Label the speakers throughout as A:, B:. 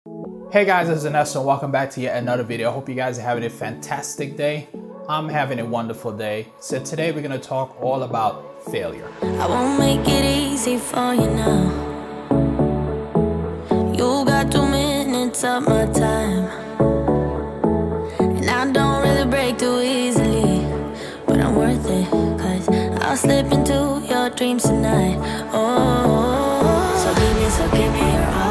A: Hey guys, this is Ernesto and welcome back to yet another video. I hope you guys are having a fantastic day. I'm having a wonderful day. So today we're going to talk all about failure.
B: I won't make it easy for you now. You got 2 minutes of my time, and I don't really break too easily, but I'm worth it, cause I'll slip into your dreams tonight. Oh, so give me your all.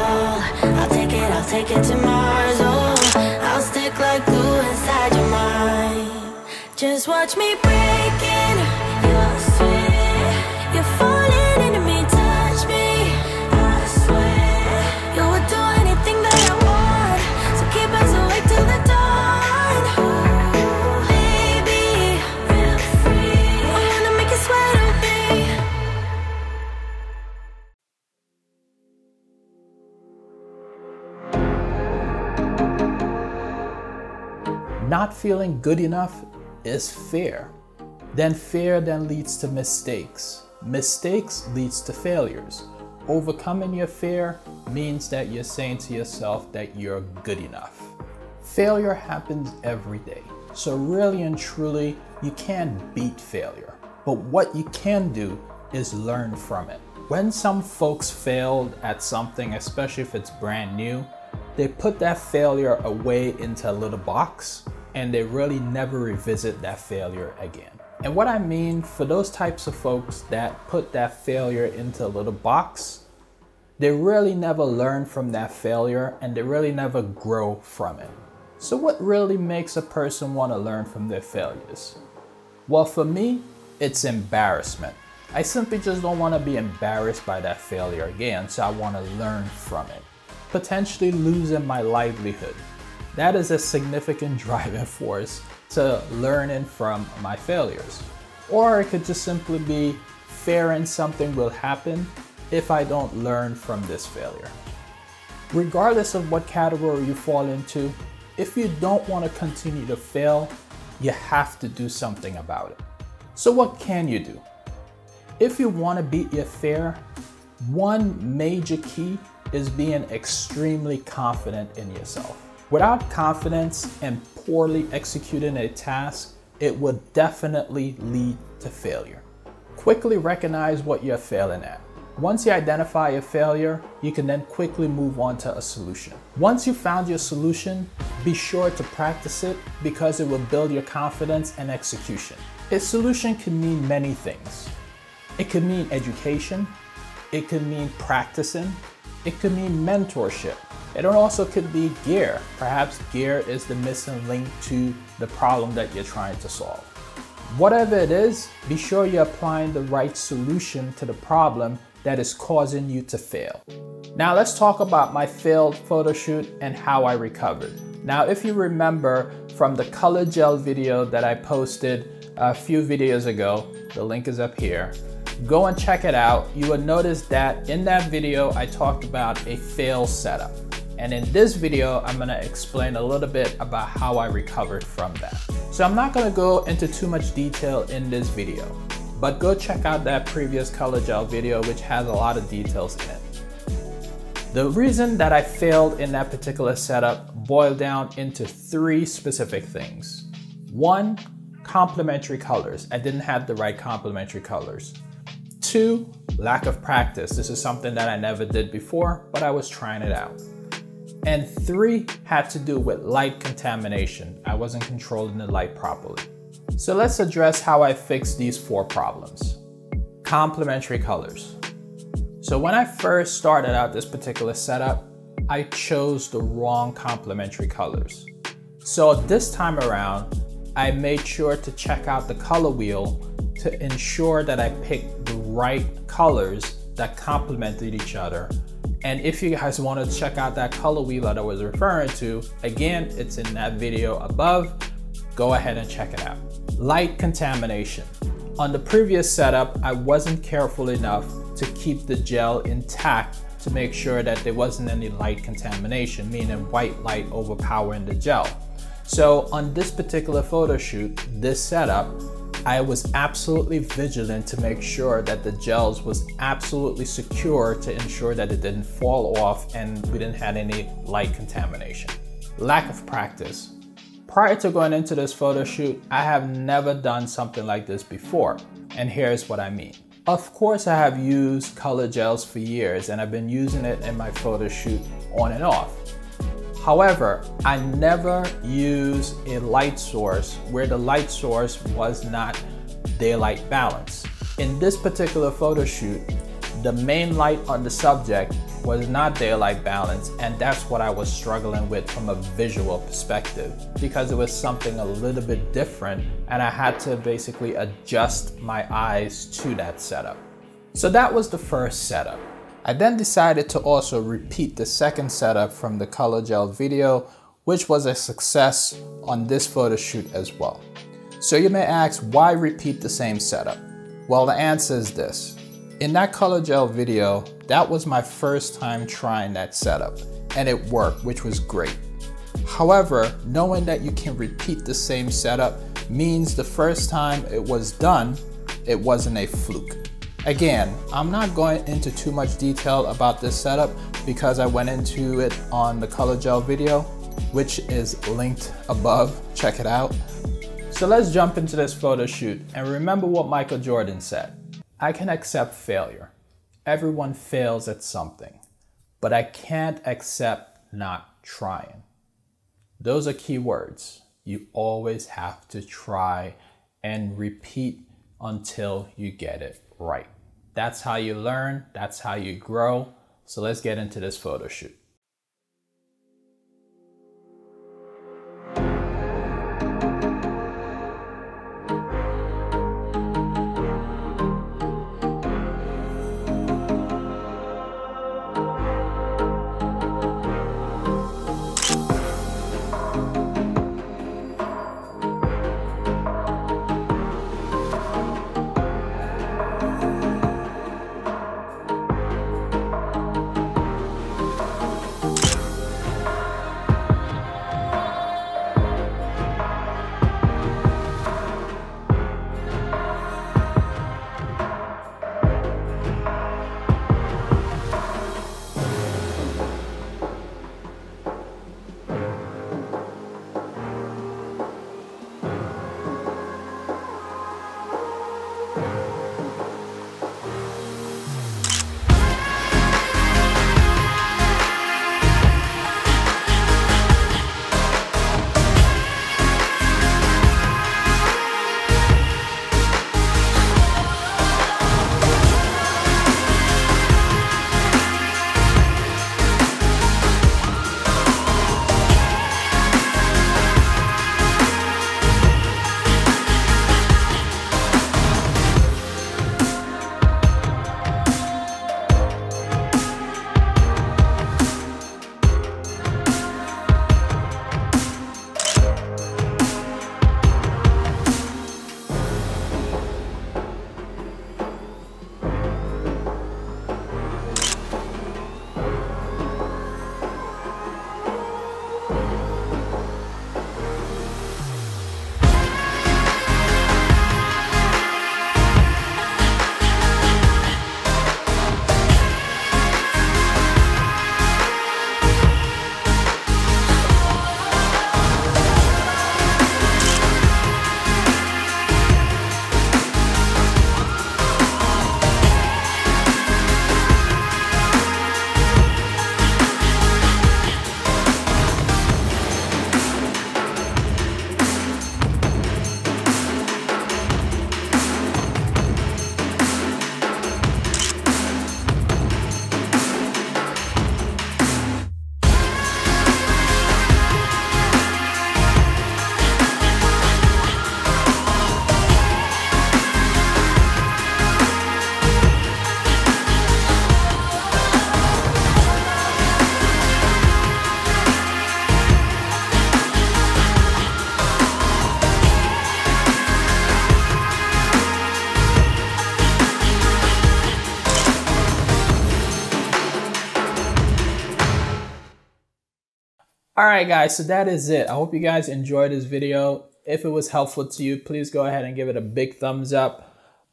B: I'll take it to Mars. Oh, I'll stick like glue inside your mind. Just watch me breaking your sweat. You're falling into me, touch me. I swear you would do anything that I want, so keep us awake till the dawn. Baby, feel free. I wanna make you sweat on me.
A: Not feeling good enough is fear. Fear leads to mistakes. Mistakes leads to failures. Overcoming your fear means that you're saying to yourself that you're good enough. Failure happens every day. So really and truly, you can't beat failure. But what you can do is learn from it. When some folks failed at something, especially if it's brand new, they put that failure away into a little box and they really never revisit that failure again. And what I mean, for those types of folks that put that failure into a little box, they really never learn from that failure and they really never grow from it. So what really makes a person want to learn from their failures? Well, for me, it's embarrassment. I simply just don't want to be embarrassed by that failure again, so I want to learn from it. Potentially losing my livelihood. That is a significant driving force to learning from my failures. Or it could just simply be fearing something will happen if I don't learn from this failure. Regardless of what category you fall into, if you don't want to continue to fail, you have to do something about it. So what can you do? If you want to beat your fear, one major key is being extremely confident in yourself. Without confidence and poorly executing a task, it would definitely lead to failure. Quickly recognize what you're failing at. Once you identify your failure, you can then quickly move on to a solution. Once you found your solution, be sure to practice it because it will build your confidence and execution. A solution can mean many things. It could mean education, it could mean practicing, it could mean mentorship. It also could be gear. Perhaps gear is the missing link to the problem that you're trying to solve. Whatever it is, be sure you're applying the right solution to the problem that is causing you to fail. Now let's talk about my failed photo shoot and how I recovered. Now if you remember from the color gel video that I posted a few videos ago, the link is up here. Go and check it out. You will notice that in that video, I talked about a fail setup. And in this video, I'm gonna explain a little bit about how I recovered from that. So I'm not gonna go into too much detail in this video, but go check out that previous color gel video, which has a lot of details in it. The reason that I failed in that particular setup boiled down into 3 specific things. 1, complementary colors. I didn't have the right complementary colors. 2, lack of practice. This is something that I never did before, but I was trying it out. And 3 had to do with light contamination. I wasn't controlling the light properly. So let's address how I fixed these 4 problems. Complementary colors. So when I first started out this particular setup, I chose the wrong complementary colors. So this time around, I made sure to check out the color wheel to ensure that I picked the right colors that complemented each other. And if you guys want to check out that color wheel that I was referring to, again, it's in that video above. Go ahead and check it out. Light contamination. On the previous setup, I wasn't careful enough to keep the gel intact to make sure that there wasn't any light contamination, meaning white light overpowering the gel. So on this particular photo shoot, this setup, I was absolutely vigilant to make sure that the gels was absolutely secure to ensure that it didn't fall off and we didn't have any light contamination. Lack of practice. Prior to going into this photo shoot, I have never done something like this before, and here's what I mean. Of course, I have used color gels for years and I've been using it in my photo shoot on and off. However, I never use a light source where the light source was not daylight balanced. In this particular photo shoot, the main light on the subject was not daylight balanced, and that's what I was struggling with from a visual perspective because it was something a little bit different and I had to basically adjust my eyes to that setup. So that was the first setup. I then decided to also repeat the second setup from the color gel video, which was a success on this photo shoot as well. So you may ask, why repeat the same setup? Well, the answer is this. In that color gel video, that was my first time trying that setup and it worked, which was great. However, knowing that you can repeat the same setup means the first time it was done, it wasn't a fluke. Again, I'm not going into too much detail about this setup because I went into it on the color gel video, which is linked above. Check it out. So let's jump into this photo shoot and remember what Michael Jordan said. I can accept failure. Everyone fails at something, but I can't accept not trying. Those are key words. You always have to try and repeat until you get it right. That's how you learn, that's how you grow. So let's get into this photo shoot. Alright guys, so that is it. I hope you guys enjoyed this video. If it was helpful to you, please go ahead and give it a big thumbs up.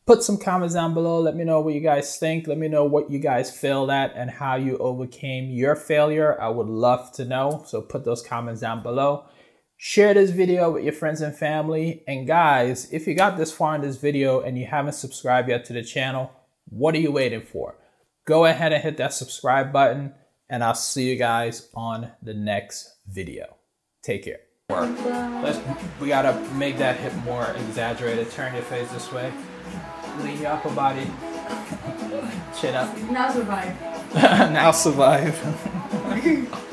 A: Put some comments down below. Let me know what you guys think. Let me know what you guys failed at and how you overcame your failure. I would love to know. So put those comments down below. Share this video with your friends and family. And guys, if you got this far in this video and you haven't subscribed yet to the channel, what are you waiting for? Go ahead and hit that subscribe button, and I'll see you guys on the next video. Take care. We gotta make that hip more exaggerated. Turn your face this way. Lean your upper body. Chin up.
C: Now survive.
A: Now survive.